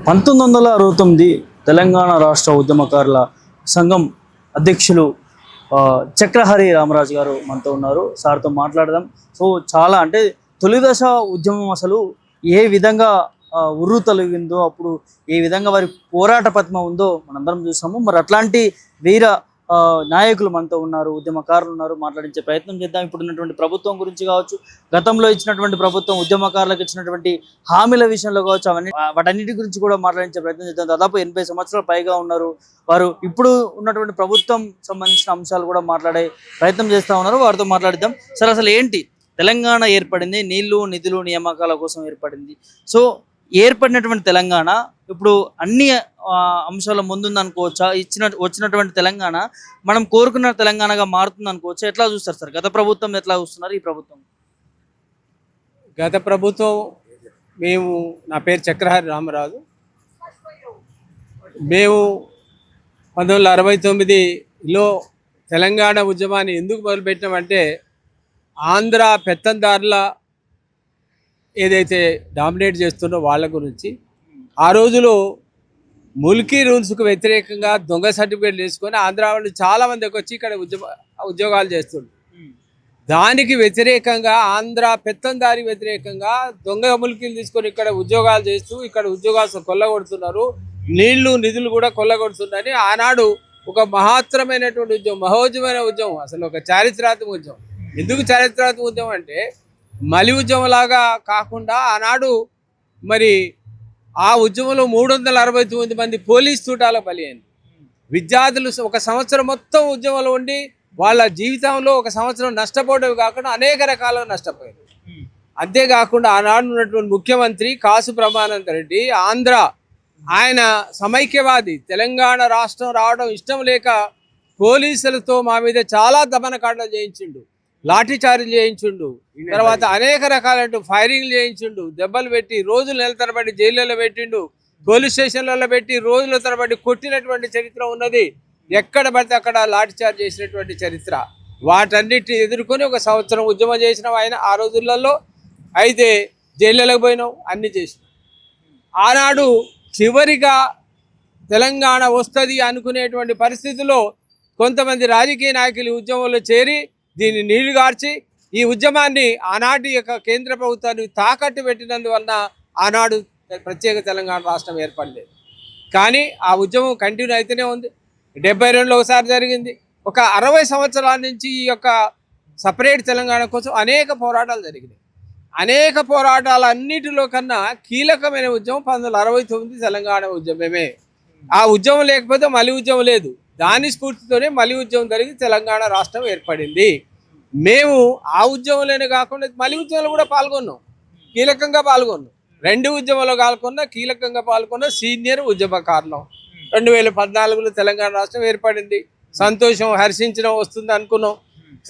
1969 తెలంగాణ రాష్ట్ర ఉద్యమకారుల సంఘం అధ్యక్షులు చక్రహరి రామరాజు గారు మనతో ఉన్నారు. సార్తో మాట్లాడదాం. సో చాలా అంటే తొలిదశ ఉద్యమం అసలు ఏ విధంగా ఉర్రు తొలగిందో, అప్పుడు ఏ విధంగా వారి పోరాట పద్మ ఉందో మనందరం చూసాము. మరి అట్లాంటి వీర నాయకులు మనతో ఉన్నారు, ఉద్యమకారులు ఉన్నారు. మాట్లాడించే ప్రయత్నం చేద్దాం. ఇప్పుడు ఉన్నటువంటి ప్రభుత్వం గురించి కావచ్చు, గతంలో ఇచ్చినటువంటి ప్రభుత్వం ఉద్యమకారులకు ఇచ్చినటువంటి హామీల విషయంలో కావచ్చు, వాటన్నిటి గురించి కూడా మాట్లాడించే ప్రయత్నం చేద్దాం. దాదాపు 80 సంవత్సరాల పైగా ఉన్నారు వారు. ఇప్పుడు ఉన్నటువంటి ప్రభుత్వం సంబంధించిన అంశాలు కూడా మాట్లాడే ప్రయత్నం చేస్తూ ఉన్నారు. వారితో మాట్లాడిద్దాం. సార్, అసలు ఏంటి తెలంగాణ ఏర్పడింది? నీళ్లు నిధులు నియామకాల కోసం ఏర్పడింది. సో ఏర్పడినటువంటి తెలంగాణ ఇప్పుడు అన్ని అంశాల ముందుంది అనుకోవచ్చా? వచ్చినటువంటి తెలంగాణ మనం కోరుకున్న తెలంగాణగా మారుతుంది అనుకోవచ్చా? ఎట్లా చూస్తారు సార్? గత ప్రభుత్వం ఎట్లా చూస్తున్నారు, ఈ ప్రభుత్వం? గత ప్రభుత్వం నా పేరు చక్రహరి రామరాజు. మేము 1969లో తెలంగాణ ఉద్యమాన్ని ఎందుకు మొదలుపెట్టామంటే, ఆంధ్ర పెత్తందారుల ఏదైతే డామినేట్ చేస్తుందో వాళ్ళ గురించి. ఆ రోజులో ముల్కీ రూల్స్కు వ్యతిరేకంగా దొంగ సర్టిఫికేట్లు తీసుకొని ఆంధ్ర వాళ్ళు చాలామంది వచ్చి ఇక్కడ ఉద్యోగాలు చేస్తుండ్రు. దానికి వ్యతిరేకంగా, ఆంధ్ర పెత్తందారి వ్యతిరేకంగా దొంగ ముల్కీలు తీసుకొని ఇక్కడ ఉద్యోగాలు చేస్తూ ఇక్కడ ఉద్యోగాలు కొల్లగొడుతున్నారు, నీళ్లు నిధులు కూడా కొల్లగొడుతున్నారని ఆనాడు ఒక మహత్తరమైనటువంటి ఉద్యమం, మహోజ్యమైన ఉద్యమం, అసలు ఒక చారిత్రాత్మక ఉద్యమం. ఎందుకు చారిత్రాత్మక ఉద్యమం అంటే, మలి ఉద్యమంలాగా కాకుండా ఆనాడు మరి ఆ ఉద్యమంలో 369 మంది పోలీస్ తూటాల బలి అయింది. విద్యార్థులు ఒక సంవత్సరం మొత్తం ఉద్యమంలో ఉండి వాళ్ళ జీవితంలో ఒక సంవత్సరం నష్టపోవడమే కాకుండా అనేక రకాలుగా నష్టపోయారు. అంతేకాకుండా ఆనాడు ఉన్నటువంటి ముఖ్యమంత్రి కాసు బ్రహ్మానంద రెడ్డి, ఆంధ్ర, ఆయన సమైక్యవాది. తెలంగాణ రాష్ట్రం రావడం ఇష్టం లేక పోలీసులతో మా మీద చాలా దమనకాండలు చేయించిండు, లాఠీచార్జీలు చేయించుండు, తర్వాత అనేక రకాల ఫైరింగ్లు చేయించుండు, దెబ్బలు పెట్టి రోజులు నెల తరబడి జైళ్ళలో పెట్టిండు, పోలీస్ స్టేషన్లలో పెట్టి రోజుల తరబడి కొట్టినటువంటి చరిత్ర ఉన్నది. ఎక్కడ పడితే అక్కడ లాఠీచార్జ్ చేసినటువంటి చరిత్ర. వాటన్నిటిని ఎదుర్కొని ఒక సంవత్సరం ఉద్యమం చేసినాం ఆయన ఆ రోజులలో. అయితే జైళ్ళలోకి పోయినాం, అన్నీ చేసినాం. ఆనాడు చివరిగా తెలంగాణ వస్తుంది అనుకునేటువంటి పరిస్థితిలో కొంతమంది రాజకీయ నాయకులు ఉద్యమంలో చేరి దీన్ని నీళ్లు గార్చి ఈ ఉద్యమాన్ని ఆనాటి యొక్క కేంద్ర ప్రభుత్వాన్ని తాకట్టు పెట్టినందువలన ఆనాడు ప్రత్యేక తెలంగాణ రాష్ట్రం ఏర్పడలేదు. కానీ ఆ ఉద్యమం కంటిన్యూ అయితేనే ఉంది. 72లో ఒకసారి జరిగింది. ఒక 60 సంవత్సరాల నుంచి ఈ యొక్క సపరేట్ తెలంగాణ కోసం అనేక పోరాటాలు జరిగినాయి. అనేక పోరాటాలన్నిటిలో కన్నా కీలకమైన ఉద్యమం 1969 తెలంగాణ ఉద్యమమే. ఆ ఉద్యమం లేకపోతే మలి ఉద్యమం లేదు. దాని స్ఫూర్తితోనే మలి ఉద్యమం జరిగి తెలంగాణ రాష్ట్రం ఏర్పడింది. మేము ఆ ఉద్యమంలోనే కాకుండా మలి ఉద్యమంలో కూడా పాల్గొన్నాం, కీలకంగా పాల్గొన్నాం. 2 ఉద్యమంలో కాకుండా కీలకంగా పాల్గొన్న సీనియర్ ఉద్యమకారులం. 2014లో తెలంగాణ రాష్ట్రం ఏర్పడింది. సంతోషం, హర్షించడం వస్తుంది అనుకున్నాం.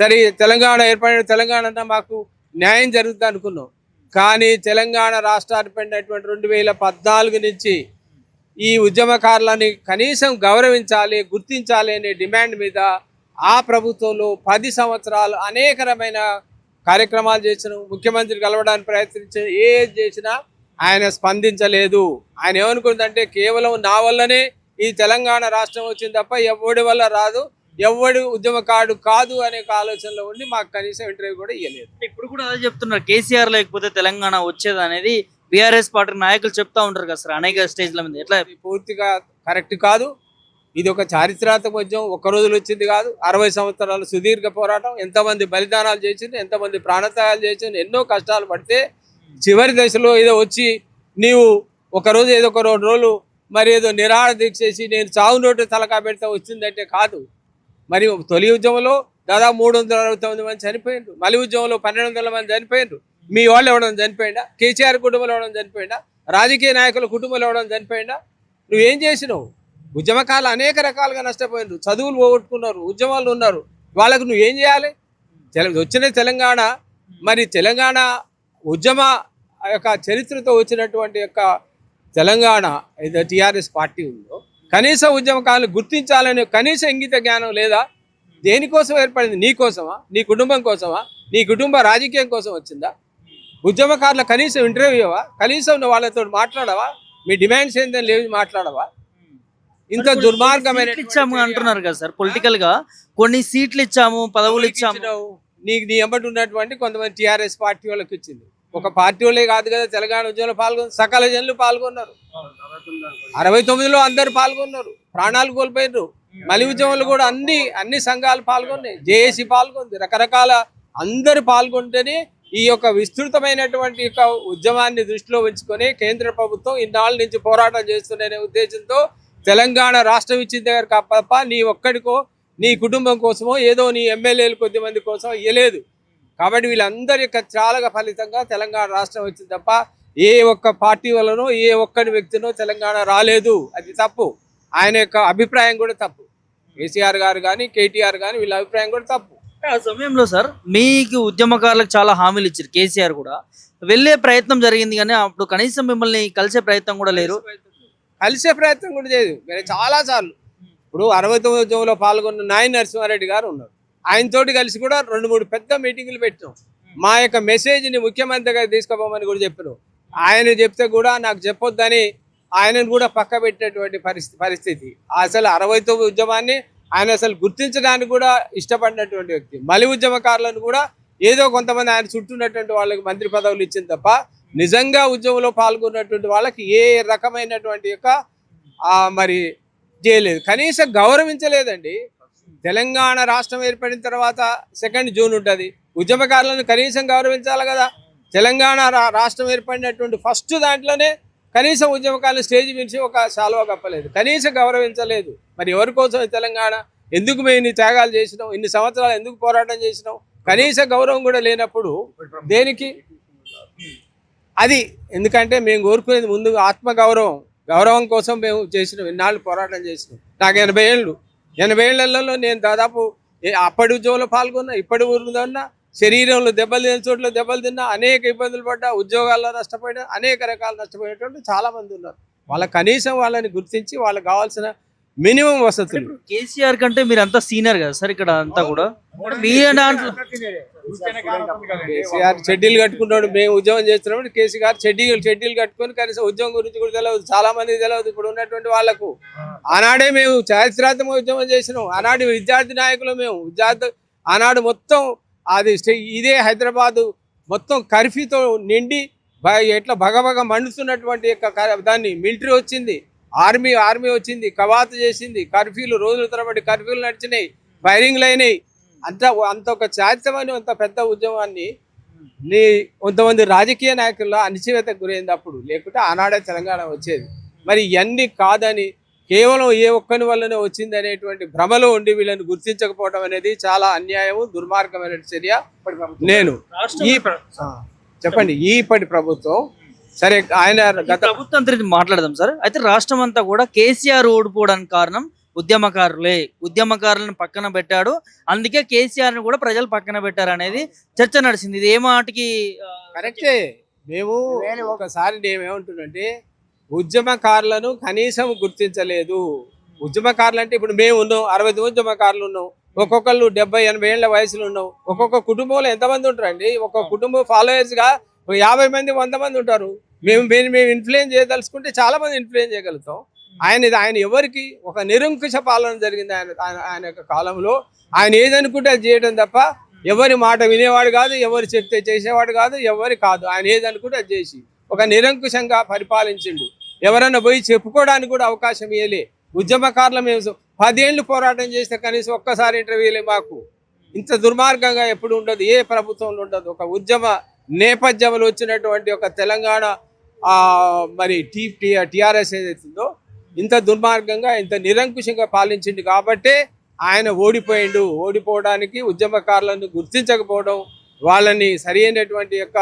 సరే, తెలంగాణ ఏర్పడిన తెలంగాణ మాకు న్యాయం జరుగుతుంది అనుకున్నాం. కానీ తెలంగాణ రాష్ట్రం ఏర్పడినటువంటి 2014 నుంచి ఈ ఉద్యమకారులని కనీసం గౌరవించాలి, గుర్తించాలి అనే డిమాండ్ మీద ఆ ప్రభుత్వంలో 10 సంవత్సరాలు అనేకరమైన కార్యక్రమాలు చేసినాం. ముఖ్యమంత్రి కలవడానికి ప్రయత్నించిన ఏది చేసినా ఆయన స్పందించలేదు. ఆయన ఏమనుకుందంటే, కేవలం నా వల్లనే ఈ తెలంగాణ రాష్ట్రం వచ్చింది తప్ప ఎవడి వల్ల రాదు, ఎవడు ఉద్యమకారుడు కాదు అనే ఆలోచనలో ఉండి మాకు కనీసం ఇంటర్వ్యూ కూడా ఇవ్వలేదు. ఇప్పుడు కూడా అదే చెప్తున్నారు, కేసీఆర్ లేకపోతే తెలంగాణ వచ్చేది అనేది బీఆర్ఎస్ పార్టీ నాయకులు చెప్తా ఉంటారు కదా సార్ అనేక స్టేజ్ల మీద. ఎట్లా? పూర్తిగా కరెక్ట్ కాదు. ఇది ఒక చారిత్రాత్మక ఉద్యమం, ఒక్క రోజులు వచ్చింది కాదు. 60 సంవత్సరాలు సుదీర్ఘ పోరాటం. ఎంతమంది బలిదానాలు చేసింది, ఎంతమంది ప్రాణత్యాగాలు చేసింది, ఎన్నో కష్టాలు పడితే చివరి దశలో ఏదో వచ్చి నీవు ఒకరోజు ఏదో ఒక 2 రోజులు మరి ఏదో నిరాహార దీక్ష చేసి నేను చావు నోటు తలకా పెడితే వచ్చిందంటే కాదు. మరి తొలి ఉద్యమంలో దాదాపు 369 మంది చనిపోయిండ్రు. మలి ఉద్యమంలో 1200 మంది చనిపోయిండ్రు. మీ వాళ్ళు ఎవడం చనిపోయిందా? కేసీఆర్ కుటుంబంలో ఎవడం చనిపోయిందా? రాజకీయ నాయకుల కుటుంబంలో ఎవడం చనిపోయిందా? నువ్వేం చేసినావు? ఉద్యమకాలు అనేక రకాలుగా నష్టపోయినారు, చదువులు పోగొట్టుకున్నారు, ఉద్యమాలు ఉన్నారు. వాళ్ళకు నువ్వేం చేయాలి? వచ్చిన తెలంగాణ, మరి తెలంగాణ ఉద్యమ యొక్క చరిత్రతో వచ్చినటువంటి యొక్క తెలంగాణ ఏదో టీఆర్ఎస్ పార్టీ ఉందో కనీసం ఉద్యమకాలను గుర్తించాలనే కనీస ఇంగిత జ్ఞానం లేదా? దేనికోసం ఏర్పడింది? నీ కోసమా? నీ కుటుంబం కోసమా? నీ కుటుంబ రాజకీయం కోసం వచ్చిందా? ఉద్యమకారుల కనీసం ఇంటర్వ్యూవా? కనీసం వాళ్ళతో మాట్లాడవా? మీ డిమాండ్స్ ఏంటని లేవి మాట్లాడవా? ఇంత దుర్మార్గమైన సీట్లు ఇచ్చాము అంటున్నారు కదా సార్, పొలిటికల్ గా కొన్ని సీట్లు ఇచ్చాము, పదవులు ఇచ్చాము. నీకు నీ ఎంబటి ఉన్నటువంటి కొంతమంది టీఆర్ఎస్ పార్టీ వాళ్ళకి ఇచ్చింది. ఒక పార్టీ వాళ్ళే కాదు కదా, తెలంగాణ ఉద్యమంలో సకల జనులు పాల్గొన్నారు. 69లో అందరు పాల్గొన్నారు, ప్రాణాలు కోల్పోయినారు. మలి ఉద్యమంలో కూడా అన్ని సంఘాలు పాల్గొన్నాయి, జేఏసీ పాల్గొంది, రకరకాల అందరు పాల్గొంటేనే ఈ యొక్క విస్తృతమైనటువంటి యొక్క ఉద్యమాన్ని దృష్టిలో ఉంచుకొని కేంద్ర ప్రభుత్వం ఇన్నాళ్ళ నుంచి పోరాటం చేస్తున్న ఉద్దేశంతో తెలంగాణ రాష్ట్రం ఇచ్చిన దగ్గర తప్ప నీ ఒక్కడికో నీ కుటుంబం కోసమో ఏదో నీ ఎమ్మెల్యేలు కొద్దిమంది కోసం ఇవ్వలేదు. కాబట్టి వీళ్ళందరి యొక్క త్యాగ ఫలితంగా తెలంగాణ రాష్ట్రం వచ్చింది తప్ప ఏ ఒక్క పార్టీ వల్లనో ఏ ఒక్కడి వ్యక్తినో తెలంగాణ రాలేదు. అది తప్పు. ఆయన యొక్క అభిప్రాయం కూడా తప్పు. కేసీఆర్ గారు కానీ కేటీఆర్ కానీ వీళ్ళ అభిప్రాయం కూడా తప్పు. ఆ సమయంలో సార్ మీకు ఉద్యమకారులకు చాలా హామీలు ఇచ్చారు, కేసీఆర్ కూడా వెళ్ళే ప్రయత్నం జరిగింది, కానీ అప్పుడు కనీసం మిమ్మల్ని కలిసే ప్రయత్నం కూడా లేరు. కలిసే ప్రయత్నం కూడా చేయదు. నేను చాలా సార్లు ఇప్పుడు 69 ఉద్యమంలో పాల్గొన్న నాయన నరసింహారెడ్డి గారు ఉన్నారు, ఆయనతోటి కలిసి కూడా 2-3 పెద్ద మీటింగులు పెట్టాం. మా యొక్క మెసేజ్ని ముఖ్యమంత్రి గారు తీసుకుపోమని కూడా చెప్పాను. ఆయన చెప్తే కూడా నాకు చెప్పొద్దని ఆయనను కూడా పక్క పెట్టేటువంటి పరిస్థితి. అసలు 69 ఉద్యమాన్ని ఆయన అసలు గుర్తించడానికి కూడా ఇష్టపడినటువంటి వ్యక్తి. మలి ఉద్యమకారులను కూడా ఏదో కొంతమంది ఆయన చుట్టూన్నటువంటి వాళ్ళకి మంత్రి పదవులు ఇచ్చింది తప్ప నిజంగా ఉద్యమంలో పాల్గొన్నటువంటి వాళ్ళకి ఏ రకమైనటువంటి యొక్క మరి చేయలేదు, కనీసం గౌరవించలేదండి. తెలంగాణ రాష్ట్రం ఏర్పడిన తర్వాత 2 జూన్ ఉంటుంది, ఉద్యమకారులను కనీసం గౌరవించాలి కదా. తెలంగాణ రాష్ట్రం ఏర్పడినటువంటి ఫస్ట్ దాంట్లోనే కనీసం ఉద్యమకారులు స్టేజ్ మించి ఒక శాలువా కప్పలేదు, కనీసం గౌరవించలేదు. మరి ఎవరి కోసం తెలంగాణ, ఎందుకు మేము ఇన్ని త్యాగాలు చేసినాం, ఇన్ని సంవత్సరాలు ఎందుకు పోరాటం చేసినాం, కనీస గౌరవం కూడా లేనప్పుడు దేనికి అది? ఎందుకంటే మేము కోరుకునేది ముందు గౌరవం కోసం మేము చేసినాం, ఇన్నాళ్ళు పోరాటం చేసినాం. నాకు 80 ఏళ్ళు, 80 ఏళ్లలో నేను దాదాపు అప్పటి ఉద్యోగంలో పాల్గొన్నా, ఇప్పటి ఊరున్నా, శరీరంలో దెబ్బలు తిన్న చోట్ల దెబ్బలు తిన్నా, అనేక ఇబ్బందులు పడ్డా, ఉద్యోగాల్లో నష్టపోయినా, అనేక రకాలు నష్టపోయినటువంటి చాలా మంది ఉన్నారు. కనీసం వాళ్ళని గుర్తించి వాళ్ళకి కావాల్సిన మినిమం వసతులు. కేసీఆర్ కంటే మీరు అంతా సీనియర్ కదా సార్ ఇక్కడ అంతా కూడా, మీ దాంట్లో కేసీఆర్ షెడ్యూల్ కట్టుకుంటాడు. మేము ఉద్యోగం చేస్తున్నప్పుడు కేసీఆర్ షెడ్యూల్ కట్టుకొని కనీసం ఉద్యోగం గురించి కూడా తెలియదు, చాలా మందికి తెలియదు. ఇప్పుడు ఉన్నటువంటి వాళ్ళకు ఆనాడే మేము చారిత్రాత్మక ఉద్యమం చేసినాం. ఆనాడు విద్యార్థి నాయకులు మేము, ఆనాడు మొత్తం అది ఇదే హైదరాబాదు మొత్తం కర్ఫ్యూతో నిండి ఎట్లా భగభగ మండుతున్నటువంటి యొక్క దాన్ని మిలిటరీ వచ్చింది, ఆర్మీ వచ్చింది, కవాతు చేసింది, కర్ఫ్యూలు రోజుల తరబడి కర్ఫ్యూలు నడిచినాయి, ఫైరింగ్లు అయినాయి. అంత ఒక చారిత్రమైన అంత పెద్ద ఉద్యమాన్ని కొంతమంది రాజకీయ నాయకుల్లో అణచివేతకు గురైంది అప్పుడు, లేకుంటే ఆనాడే తెలంగాణ వచ్చేది. మరి ఇవన్నీ కాదని కేవలం ఏ ఒక్కని వల్లనే వచ్చింది అనేటువంటి భ్రమలో ఉండి వీళ్ళని గుర్తించకపోవడం అనేది చాలా అన్యాయము, దుర్మార్గమైన చర్య. నేను చెప్పండి ఇప్పటి ప్రభుత్వం సరే, ఆయన గత ప్రభుత్వం మాట్లాడదాం సార్. అయితే రాష్ట్రం అంతా కూడా కేసీఆర్ ఓడిపోవడానికి కారణం ఉద్యమకారులను పక్కన పెట్టాడు, అందుకే కేసీఆర్ ని కూడా ప్రజలు పక్కన పెట్టారు అనేది చర్చ నడిచింది. ఇది ఏ మాటకి కరెక్టే. మేము ఒకసారి నేనేమంటున్నంటే ఉద్యమకారులను కనీసం గుర్తించలేదు. ఉద్యమకారులు అంటే ఇప్పుడు మేము ఉన్నాం, 60 ఉద్యమకారులు ఉన్నాం, ఒక్కొక్కళ్ళు 70-80 ఏళ్ల వయసులో ఉన్నాం. ఒక్కొక్క కుటుంబంలో ఎంతమంది ఉంటారండి? ఒక్కొక్క కుటుంబం ఫాలోయర్స్ గా 50 మంది 100 మంది ఉంటారు. మేము ఇన్ఫ్లుయెన్స్ చేయదలుచుకుంటే చాలా మంది ఇన్ఫ్లుయెన్స్ చేయగలుగుతాం. ఆయన ఎవరికి ఒక నిరంకుశ పాలన జరిగింది ఆయన యొక్క కాలంలో. ఆయన ఏదనుకుంటే అది చేయడం తప్ప ఎవరి మాట వినేవాడు కాదు, ఎవరు చెప్తే చేసేవాడు కాదు, ఆయన ఏదనుకుంటే అది చేసి ఒక నిరంకుశంగా పరిపాలించిండు. ఎవరన్నా పోయి చెప్పుకోవడానికి కూడా అవకాశం ఇవ్వలే. ఉద్యమకారులు మేము 10 ఏళ్ళు పోరాటం చేస్తే కనీసం ఒక్కసారి ఇంటర్వ్యూలే. మాకు ఇంత దుర్మార్గంగా ఎప్పుడు ఉండదు, ఏ ప్రభుత్వంలో ఉండదు. ఒక ఉద్యమ నేపథ్యంలో వచ్చినటువంటి ఒక తెలంగాణ మరి టీఆర్ఎస్ ఏదైతుందో ఇంత దుర్మార్గంగా ఇంత నిరంకుశంగా పాలించింది కాబట్టే ఆయన ఓడిపోవడానికి ఉద్యమకారులను గుర్తించకపోవడం, వాళ్ళని సరైనటువంటి యొక్క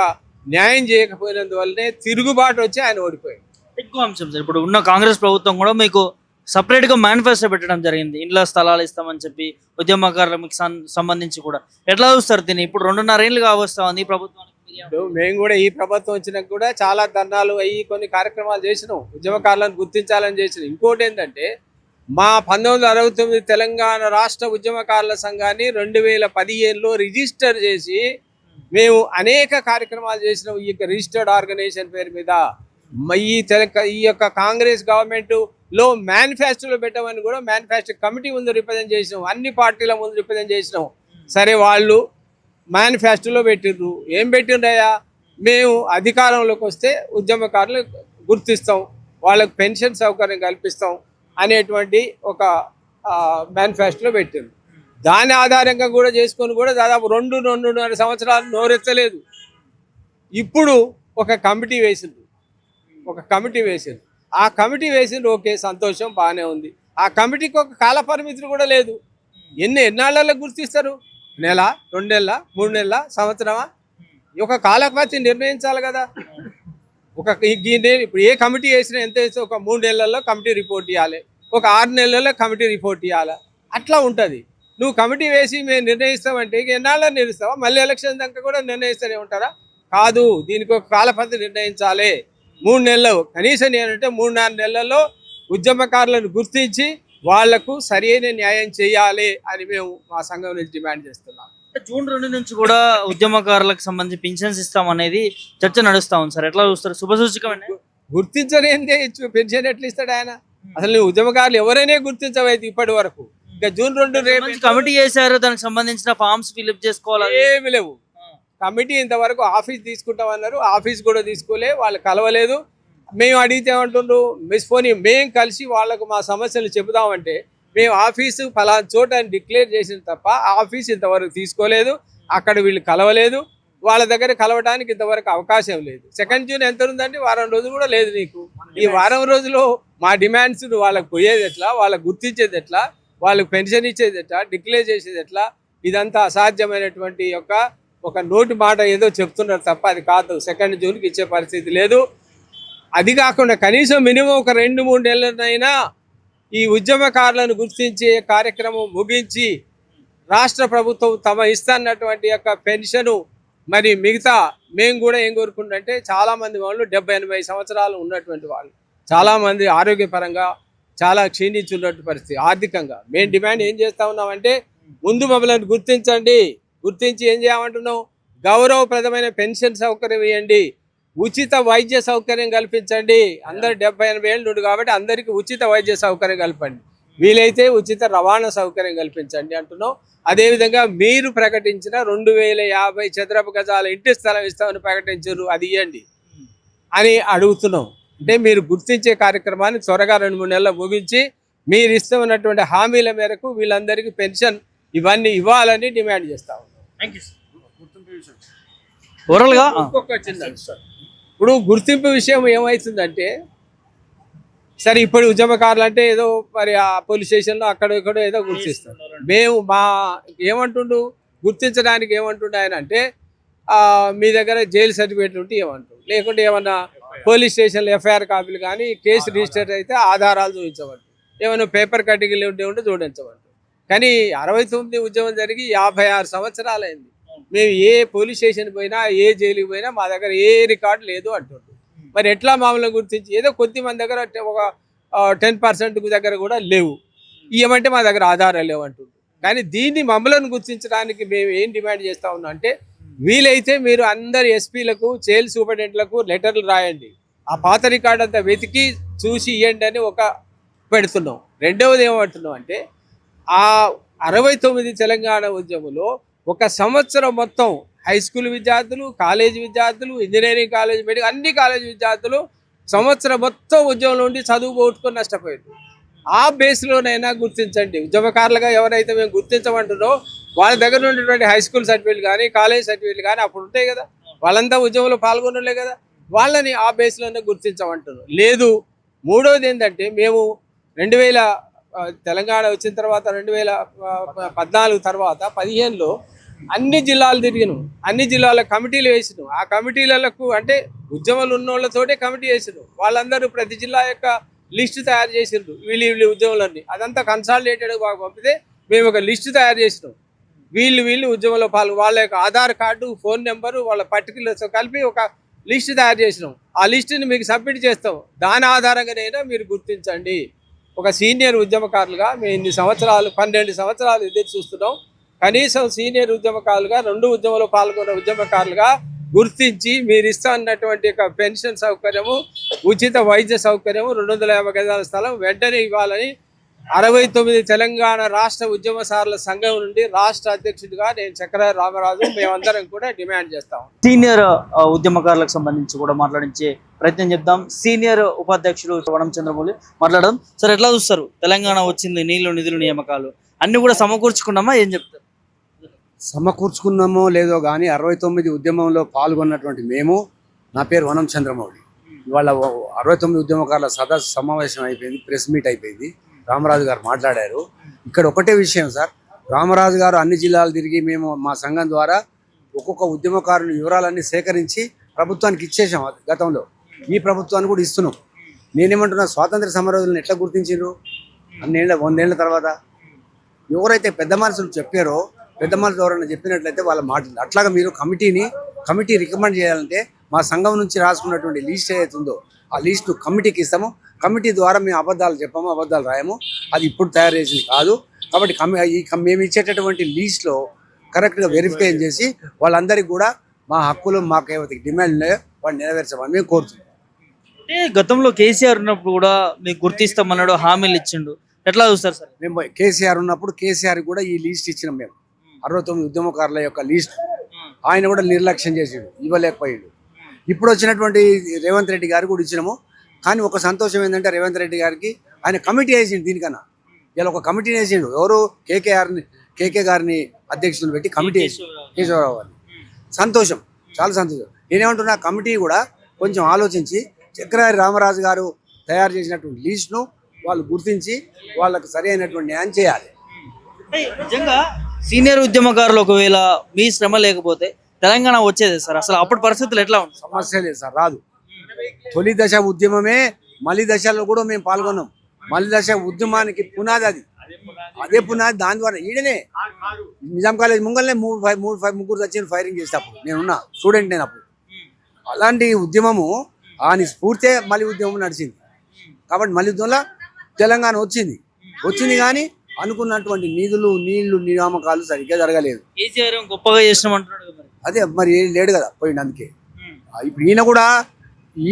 న్యాయం చేయకపోయినందువల్లనే తిరుగుబాటు వచ్చి ఆయన ఓడిపోయాడు. ఎక్కువ అంశం సార్. ఇప్పుడు ఉన్న కాంగ్రెస్ ప్రభుత్వం కూడా మీకు సపరేట్ గా మేనిఫెస్టో పెట్టడం జరిగింది, ఇండ్ల స్థలాలు ఇస్తామని చెప్పి ఉద్యమకారులకు సంబంధించి కూడా. ఎట్లా చూస్తారు దీన్ని? ఇప్పుడు 2.5 ఏళ్ళు కావస్తా ఉంది ఈ ప్రభుత్వానికి. మేము కూడా ఈ ప్రభుత్వం వచ్చినాక కూడా చాలా ధర్నాలు అయ్యి కొన్ని కార్యక్రమాలు చేసినాం, ఉద్యమకారులను గుర్తించాలని చేసినాం. ఇంకోటి ఏంటంటే మా 1969 తెలంగాణ రాష్ట్ర ఉద్యమకారుల సంఘాన్ని 2015లో రిజిస్టర్ చేసి మేము అనేక కార్యక్రమాలు చేసినాం. ఈ రిజిస్టర్డ్ ఆర్గనైజేషన్ పేరు మీద ఈ యొక్క కాంగ్రెస్ గవర్నమెంట్ లో మేనిఫెస్టోలో పెట్టమని కూడా మేనిఫెస్టో కమిటీ ముందు రిప్రజెంట్ చేసినాం, అన్ని పార్టీల ముందు రిప్రజెంట్ చేసినాం. సరే వాళ్ళు మేనిఫెస్టోలో పెట్టిర్రు, ఏం పెట్టిండ్రయ్యా, మేము అధికారంలోకి వస్తే ఉద్యమకారులు గుర్తిస్తాం, వాళ్ళకు పెన్షన్ సౌకర్యం కల్పిస్తాం అనేటువంటి ఒక మేనిఫెస్టోలో పెట్టిండ్రు. దాని ఆధారంగా కూడా చేసుకొని కూడా దాదాపు 2-2.5 సంవత్సరాలు నోరెత్తలేదు. ఇప్పుడు ఒక కమిటీ వేసిండ్రు, ఆ కమిటీ వేసిండ్రు, ఓకే సంతోషం, బాగానే ఉంది. ఆ కమిటీకి ఒక కాల పరిమితి కూడా లేదు. ఎన్నాళ్ళలో గుర్తిస్తారు? నెల, 2 నెలల, 3 నెలల, సంవత్సరమా? ఒక కాలపరిమితి నిర్ణయించాలి కదా. ఇప్పుడు ఏ కమిటీ వేసినా ఎంత వేస్తే ఒక 3 నెలల్లో కమిటీ రిపోర్ట్ ఇవ్వాలి, ఒక 6 నెలల్లో కమిటీ రిపోర్ట్ ఇవ్వాలి, అట్లా ఉంటుంది. నువ్వు కమిటీ వేసి మేము నిర్ణయిస్తామంటే ఎన్నాళ్ళని నిర్ణయిస్తావా? మళ్ళీ ఎలక్షన్ దాకా కూడా నిర్ణయిస్తూనే ఉంటారా? కాదు, దీనికి ఒక కాలపరిమితి నిర్ణయించాలి. 3 నెలలు కనీసం ఏంటంటే 3-4 నెలల్లో ఉద్యమకారులను గుర్తించి వాళ్లకు సరైన న్యాయం చేయాలి అని మేము మా సంఘం నుంచి డిమాండ్ చేస్తున్నాం. జూన్ 2 నుంచి కూడా ఉద్యమకారులకు సంబంధించి పింఛన్స్ ఇస్తాం అనేది చర్చ నడుస్తా ఉంది సార్, ఎట్లా చూస్తారు? శుభసూచకమే. గుర్తించలేదే పెన్షన్ ఎట్లా ఇస్తాడు ఆయన? అసలు నువ్వు ఉద్యమకారులు ఎవరైనా గుర్తించవైతే ఇప్పటి వరకు. ఇంకా జూన్ 2 రేపు కమిటీ చేశారు, దానికి సంబంధించిన ఫామ్స్ ఫిల్అప్ చేసుకోవాలి, ఏమి లేవు. కమిటీ ఇంతవరకు ఆఫీస్ తీసుకుంటామన్నారు, ఆఫీస్ కూడా తీసుకోలే, వాళ్ళు కలవలేదు. మేము అడిగితే ఏమంటుండ్రు, మిస్పోని మేము కలిసి వాళ్ళకు మా సమస్యలు చెబుదామంటే మేము ఆఫీసు ఫలానా చోట అని డిక్లేర్ చేసిన తప్ప ఆఫీస్ ఇంతవరకు తీసుకోలేదు, అక్కడ వీళ్ళు కలవలేదు, వాళ్ళ దగ్గర కలవడానికి ఇంతవరకు అవకాశం లేదు. 2 జూన్ ఎంత ఉందంటే వారం రోజులు కూడా లేదు నీకు. ఈ వారం రోజులు మా డిమాండ్స్ వాళ్ళకు పోయేది ఎట్లా, వాళ్ళకు గుర్తించేది ఎట్లా, వాళ్ళకు పెన్షన్ ఇచ్చేది ఎట్లా, డిక్లేర్ చేసేది ఎట్లా? ఇదంతా అసాధ్యమైనటువంటి ఒక నోటి మాట ఏదో చెప్తున్నారు తప్ప అది కాదు. 2 జూన్కి ఇచ్చే పరిస్థితి లేదు. అది కాకుండా కనీసం మినిమం ఒక 2-3 నెలలైనా ఈ ఉద్యమకారులను గుర్తించే కార్యక్రమం ముగించి రాష్ట్ర ప్రభుత్వం తమ ఇస్తున్నటువంటి యొక్క పెన్షను మరి మిగతా మేము కూడా ఏం కోరుకుంటే చాలామంది వాళ్ళు 70-80 సంవత్సరాలు ఉన్నటువంటి వాళ్ళు చాలామంది ఆరోగ్యపరంగా చాలా క్షీణించున్నటువంటి పరిస్థితి. ఆర్థికంగా మేము డిమాండ్ ఏం చేస్తూ ఉన్నామంటే ముందు మమ్మల్ని గుర్తించండి, గుర్తించి ఏం చేయమంటున్నాం, గౌరవప్రదమైన పెన్షన్ సౌకర్యం ఇవ్వండి, ఉచిత వైద్య సౌకర్యం కల్పించండి. అందరు 70-80 ఏళ్ళు ఉండు కాబట్టి అందరికీ ఉచిత వైద్య సౌకర్యం కల్పండి, వీలైతే ఉచిత రవాణా సౌకర్యం కల్పించండి అంటున్నాం. అదేవిధంగా మీరు ప్రకటించిన 2050 చదరపు గజాల ఇంటి స్థలం ఇస్తామని ప్రకటించారు, అది ఇవ్వండి అని అడుగుతున్నాం. అంటే మీరు గుర్తించే కార్యక్రమాన్ని త్వరగా 2-3 నెలలు ముగించి మీరు ఇస్తున్నటువంటి హామీల మేరకు వీళ్ళందరికీ పెన్షన్ ఇవన్నీ ఇవ్వాలని డిమాండ్ చేస్తా ఉన్నాం. ఓవరాల్గా ఇప్పుడు గుర్తింపు విషయం ఏమవుతుందంటే, సరే ఇప్పుడు ఉద్యమకారులు అంటే ఏదో మరి ఆ పోలీస్ స్టేషన్లో అక్కడ ఇక్కడ ఏదో గుర్తిస్తారు. మేము ఏమంటుండు గుర్తించడానికి ఏమంటుండే ఆయన అంటే మీ దగ్గర జైలు సర్టిఫికేట్ ఉంటే ఏమంటుండు, లేకుంటే ఏమన్నా పోలీస్ స్టేషన్లో ఎఫ్ఐఆర్ కాపీలు కానీ కేసు రిజిస్టర్ అయితే ఆధారాలు చూపించబట్టు, ఏమైనా పేపర్ కటింగ్లు ఉంటే చూపించబట్టు. కానీ 69 ఉద్యమం జరిగి 56 సంవత్సరాలు అయింది. మేము ఏ పోలీస్ స్టేషన్ పోయినా ఏ జైలుకి పోయినా మా దగ్గర ఏ రికార్డు లేదు అంటుండ్రు. మరి ఎట్లా మామూలుగా గుర్తించి, ఏదో కొద్ది మంది దగ్గర ఒక 10% దగ్గర కూడా లేవు, ఇవ్వమంటే మా దగ్గర ఆధారాలు లేవు అంటుండ్రు. కానీ దీన్ని మమ్మల్ని గుర్తించడానికి మేము ఏం డిమాండ్ చేస్తూ ఉన్నాం అంటే వీలైతే మీరు అందరు ఎస్పీలకు జైలు సూపరింటెండెంట్లకు లెటర్లు రాయండి, ఆ పాత రికార్డు అంతా వెతికి చూసి ఇవ్వండి అని ఒక పెడుతున్నాం. రెండవది ఏమంటున్నాం అంటే ఆ 69 తెలంగాణ ఉద్యమంలో 1 సంవత్సరం మొత్తం హై స్కూల్ విద్యార్థులు, కాలేజీ విద్యార్థులు, ఇంజనీరింగ్ కాలేజ్, మెడికల్ అన్ని కాలేజీ విద్యార్థులు సంవత్సరం మొత్తం ఉద్యమంలో ఉండి చదువు పోగొట్టుకొని నష్టపోయారు. ఆ బేస్లోనైనా గుర్తించండి. ఉద్యమకారులుగా ఎవరైతే మేము గుర్తించమంటున్నో వాళ్ళ దగ్గర ఉన్నటువంటి హై స్కూల్ సర్టిఫికేట్ కానీ కాలేజ్ సర్టిఫికేట్ కానీ అప్పుడు ఉంటాయి కదా, వాళ్ళంతా ఉద్యమంలో పాల్గొనలే కదా, వాళ్ళని ఆ బేస్లోనే గుర్తించమంటున్నాం. లేదు, మూడవది ఏంటంటే మేము 2000 తెలంగాణ వచ్చిన తర్వాత 2014 తర్వాత 15లో అన్ని జిల్లాలు తిరిగినాం, అన్ని జిల్లాల కమిటీలు వేసినాం. ఆ కమిటీలకు అంటే ఉద్యమాలు ఉన్న వాళ్ళతోటే కమిటీ వేసినాం. వాళ్ళందరూ ప్రతి జిల్లా యొక్క లిస్టు తయారు చేసిండ్రు, వీళ్ళు ఉద్యమాలన్నీ అదంతా కన్సాలిడేటెడ్ పంపితే మేము ఒక లిస్టు తయారు చేసినాం. వీళ్ళు ఉద్యమంలో వాళ్ళ యొక్క ఆధార్ కార్డు, ఫోన్ నెంబరు, వాళ్ళ పర్టికులర్స్ కలిపి ఒక లిస్టు తయారు చేసినాం. ఆ లిస్టుని మీకు సబ్మిట్ చేస్తాం. దాని ఆధారంగానైనా మీరు గుర్తించండి. ఒక సీనియర్ ఉద్యమకారులుగా మేము ఇన్ని సంవత్సరాలు 12 సంవత్సరాలు ఎదురు చూస్తున్నాం. కనీసం సీనియర్ ఉద్యమకారులుగా 2 ఉద్యమంలో పాల్గొన్న ఉద్యమకారులుగా గుర్తించి మీరు ఇస్తున్నటువంటి పెన్షన్ సౌకర్యము, ఉచిత వైద్య సౌకర్యము, 250 గజాల స్థలం వెంటనే ఇవ్వాలని 69 తెలంగాణ రాష్ట్ర ఉద్యమసారుల సంఘం నుండి రాష్ట్ర అధ్యక్షుడిగా నేను చక్రహరి రామరాజు మేమందరం కూడా డిమాండ్ చేస్తాం. సీనియర్ ఉద్యమకారులకు సంబంధించి కూడా మాట్లాడించే ప్రయత్నం చేద్దాం. సీనియర్ ఉపాధ్యక్షుడు వనం చంద్రమౌళి మాట్లాడదాం. సార్, ఎట్లా చూస్తారు? తెలంగాణ వచ్చింది, నీళ్లు నిధులు నియామకాలు అన్ని కూడా సమకూర్చుకున్నామా, ఏం చెప్తారు? సమకూర్చుకున్నామో లేదో కానీ 69 ఉద్యమంలో పాల్గొన్నటువంటి మేము, నా పేరు వనం చంద్రమౌళి. ఇవాళ 69 ఉద్యమకారుల సదస్సు సమావేశం అయిపోయింది, ప్రెస్ మీట్ అయిపోయింది. రామరాజు గారు మాట్లాడారు. ఇక్కడ ఒకటే విషయం సార్, రామరాజు గారు అన్ని జిల్లాలు తిరిగి మేము మా సంఘం ద్వారా ఒక్కొక్క ఉద్యమకారుల వివరాలన్నీ సేకరించి ప్రభుత్వానికి ఇచ్చేసాం. గతంలో ఈ ప్రభుత్వాన్ని కూడా ఇస్తున్నాం. నేనేమంటున్నా, స్వాతంత్ర సమరయోధులను ఎట్లా గుర్తించారు 100 ఏళ్ల తర్వాత? ఎవరైతే పెద్ద మనుషులు చెప్పారో, పెద్ద మనుషులు ఎవరైనా చెప్పినట్లయితే వాళ్ళ మాటలు అట్లాగా మీరు కమిటీ రికమెండ్ చేయాలంటే మా సంఘం నుంచి రాసుకున్నటువంటి లిస్ట్ ఏదైతే ఉందో ఆ లిస్టు కమిటీకి ఇస్తాము. కమిటీ ద్వారా మేము అబద్ధాలు చెప్పాము, అబద్ధాలు రాయము. అది ఇప్పుడు తయారు చేసింది కాదు. కాబట్టి మేము ఇచ్చేటటువంటి లిస్ట్లో కరెక్ట్గా వెరిఫికేషన్ చేసి వాళ్ళందరికీ కూడా మా హక్కులు, మాకు ఏవైతే డిమాండ్ ఉన్నాయో వాళ్ళు నెరవేర్చమని మేము కోరుతున్నాం. అంటే గతంలో కేసీఆర్ ఉన్నప్పుడు కూడా మీకు గుర్తిస్తామన్నాడు, హామీలు ఇచ్చిండు, ఎట్లా చూస్తారు సార్? మేము కేసీఆర్ ఉన్నప్పుడు కేసీఆర్ కూడా ఈ లిస్ట్ ఇచ్చినాం. మేము 69 ఉద్యమకారుల యొక్క లిస్ట్ ఆయన కూడా నిర్లక్ష్యం చేసాడు, ఇవ్వలేకపోయాడు. ఇప్పుడు వచ్చినటువంటి రేవంత్ రెడ్డి గారికి కూడా ఇచ్చినాము. కానీ ఒక సంతోషం ఏంటంటే రేవంత్ రెడ్డి గారికి ఆయన కమిటీ వేసిండు. దీనికన్నా ఇలా ఒక కమిటీని వేసిండు. ఎవరు? కేకే గారిని అధ్యక్షులు పెట్టి కమిటీ వేసి, కేశవరావు గారిని. సంతోషం, చాలా సంతోషం. నేనేమంటున్నా, కమిటీ కూడా కొంచెం ఆలోచించి చక్రహరి రామరాజు గారు తయారు చేసినటువంటి లిస్ట్ను వాళ్ళు గుర్తించి వాళ్ళకు సరి అయినటువంటి న్యాయం చేయాలి. నిజంగా సీనియర్ ఉద్యమకారులు ఒకవేళ మీ శ్రమ లేకపోతే తెలంగాణ వచ్చేది సార్? అసలు అప్పటి పరిస్థితులు ఎట్లా ఉంది? సమస్య లేదు సార్, రాదు. తొలి దశ ఉద్యమమే, మలి దశలో కూడా మేము పాల్గొన్నాం. మలి దశ ఉద్యమానికి పునాది అది, అదే పునాది. దాని ద్వారా ఈడనే నిజాం కాలేజ్ ముంగల్నే ముగ్గురు వచ్చి ఫైరింగ్ చేసేటప్పుడు నేనున్నా, స్టూడెంట్ నేను అప్పుడు. అలాంటి ఉద్యమము ఆయన స్ఫూర్తే మలి ఉద్యమం నడిచింది. కాబట్టి మలి ఉద్యమంలో తెలంగాణ వచ్చింది కానీ అనుకున్నటువంటి నీళ్లు నియామకాలు సరిగ్గా జరగలేదు. కేసీఆర్ గొప్పగా చేసినామంటున్నాడు. అదే మరి లేడు కదా, పోయింది. అందుకే ఇప్పుడు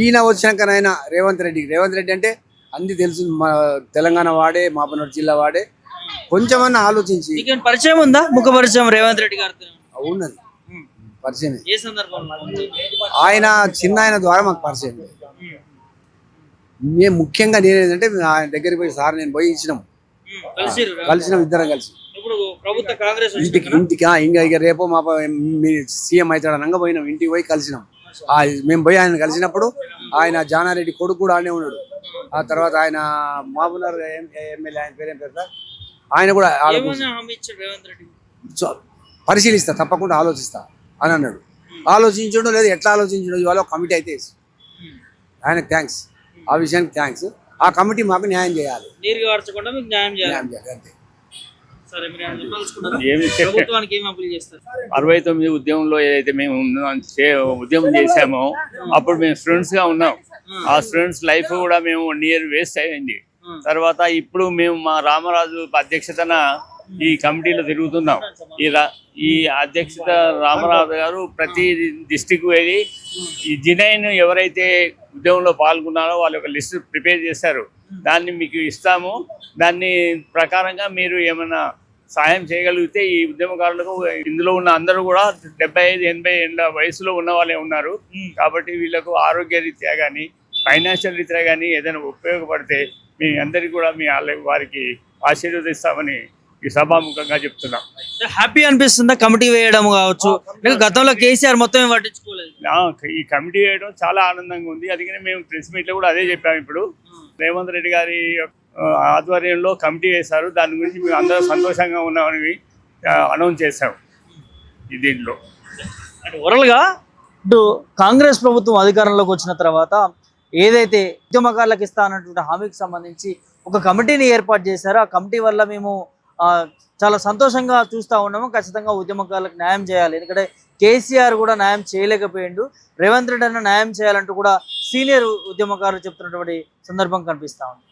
ఈయన వచ్చినాకనైనా రేవంత్ రెడ్డి అంటే అన్ని తెలుసు, మా తెలంగాణ వాడే, మహబూబ్నగర్ జిల్లా వాడే. కొంచెమన్నా ఆలోచించి. పరిచయం ఉందా? ముఖ పరిచయం రేవంత్ రెడ్డి గారితో ఉన్నది, పరిచయం. ఏ సందర్భంలో? ఆయన చిన్న ఆయన ద్వారా మాకు పరిచయం. మేము ముఖ్యంగా నేనేంటంటే ఆయన దగ్గరికి పోయి, సార్ నేను పోయి ఇచ్చినాం, కలిసినాం, ఇద్దరం కలిసి ఇంటికి. ఇంకా ఇక రేపో మా సీఎం అవుతాడు అనగా పోయినాం, ఇంటికి పోయి కలిసినాం. మేము పోయి ఆయన కలిసినప్పుడు ఆయన జానారెడ్డి కొడుకు కూడా ఆనే ఉన్నాడు. ఆ తర్వాత ఆయన మహబూబ్నగర్ ఎమ్మెల్యే, ఆయన పేరేం పేరు సార్, ఆయన కూడా పరిశీలిస్తా, తప్పకుండా ఆలోచిస్తా అని అన్నాడు. ఆలోచించడం లేదు, ఎట్లా ఆలోచించడం, ఇవాళ కమిటీ అయితే ఆయనకు థ్యాంక్స్, ఆ విషయానికి థ్యాంక్స్. ఆ కమిటీ మాకు న్యాయం చేయాలి, అంతే. 69 ఉద్యమంలో ఏదైతే మేము ఉద్యమం చేశామో అప్పుడు మేము స్టూడెంట్స్ గా ఉన్నాం. ఆ స్టూడెంట్స్ లైఫ్ కూడా మేము 1 year వేస్ట్ అయింది. తర్వాత ఇప్పుడు మేము మా రామరాజు అధ్యక్షతన ఈ కమిటీలో తిరుగుతున్నాం. ఈ అధ్యక్షత రామరాజు గారు ప్రతి డిస్టిక్ వెళ్ళి ఈ జినైన్ ఎవరైతే ఉద్యమంలో పాల్గొన్నారో వాళ్ళ యొక్క లిస్ట్ ప్రిపేర్ చేశారు. దాన్ని మీకు ఇస్తాము. దాన్ని ప్రకారంగా మీరు ఏమైనా సాయం చేయగలిగితే ఈ ఉద్యమకారులకు, ఇందులో ఉన్న అందరూ కూడా 75-80 ఏళ్ళ వయసులో ఉన్న వాళ్ళే ఉన్నారు. కాబట్టి వీళ్ళకు ఆరోగ్య రీత్యా కానీ, ఫైనాన్షియల్ రీత్యా కానీ ఏదైనా ఉపయోగపడితే మీ అందరికీ కూడా వారికి ఆశీర్వదిస్తామని ఈ సభాముఖంగా చెప్తున్నాం. హ్యాపీ అనిపిస్తుందా కమిటీ వేయడం కావచ్చు? గతంలో కేసీఆర్ మొత్తం పట్టించుకోలేదు. ఈ కమిటీ వేయడం చాలా ఆనందంగా ఉంది. అందుకని మేము ప్రెస్ మీట్ లో కూడా అదే చెప్పాము. ఇప్పుడు రేవంత్ రెడ్డి గారి ఆధ్వర్యంలో కమిటీ వేశారు. దాని గురించి మేము అందరం సంతోషంగా ఉన్నామని అనౌన్స్ చేశాము. దీంట్లో ఓవరాల్గా ఇటు కాంగ్రెస్ ప్రభుత్వం అధికారంలోకి వచ్చిన తర్వాత ఏదైతే ఉద్యమకారులకు ఇస్తా అన్నటువంటి హామీకి సంబంధించి ఒక కమిటీని ఏర్పాటు చేశారో, ఆ కమిటీ వల్ల మేము చాలా సంతోషంగా చూస్తూ ఉన్నాము. ఖచ్చితంగా ఉద్యమకారులకు న్యాయం చేయాలి. ఎందుకంటే కేసీఆర్ కూడా న్యాయం చేయలేకపోయిండు. రేవంత్ రెడ్డి అన్న న్యాయం చేయాలంటూ కూడా సీనియర్ ఉద్యమకారులు చెప్తున్నటువంటి సందర్భం కనిపిస్తూ ఉంది.